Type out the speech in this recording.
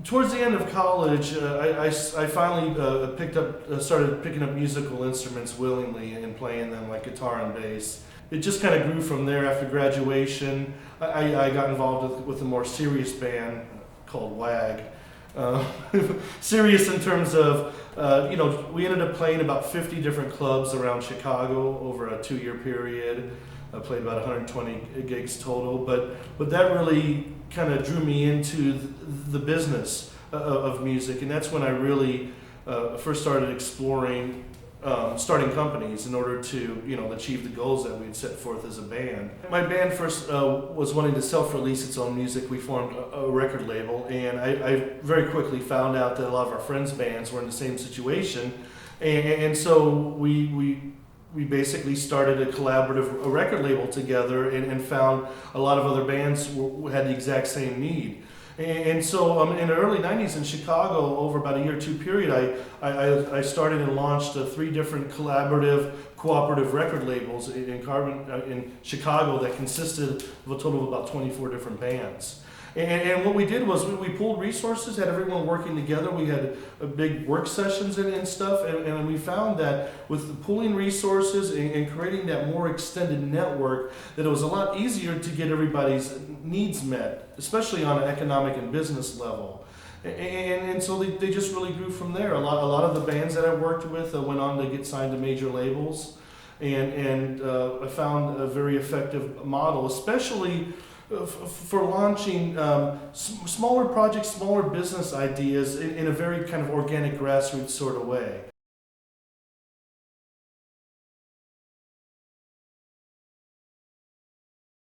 Towards the end of college, I finally started picking up musical instruments willingly and playing them, like guitar and bass. It just kind of grew from there. After graduation, I got involved with a more serious band called WAG. Uh, Serious in terms of, we ended up playing about 50 different clubs around Chicago over a 2-year period. I played about 120 gigs total, but that really kind of drew me into the business of music, and that's when I really first started exploring starting companies in order to achieve the goals that we had set forth as a band. My band first was wanting to self-release its own music. We formed a record label, and I very quickly found out that a lot of our friends' bands were in the same situation, and so we basically started a record label together and found a lot of other bands had the exact same need. And so in the early 90s in Chicago, over about a year or two period, I started and launched 3 different cooperative record labels in Chicago that consisted of a total of about 24 different bands. And what we did was we pulled resources, had everyone working together. We had big work sessions and stuff, and we found that with pooling resources and creating that more extended network, that it was a lot easier to get everybody's needs met, especially on an economic and business level. And so they just really grew from there. A lot of the bands that I worked with went on to get signed to major labels, and I found a very effective model, especially for launching smaller projects, smaller business ideas in a very kind of organic, grassroots sort of way.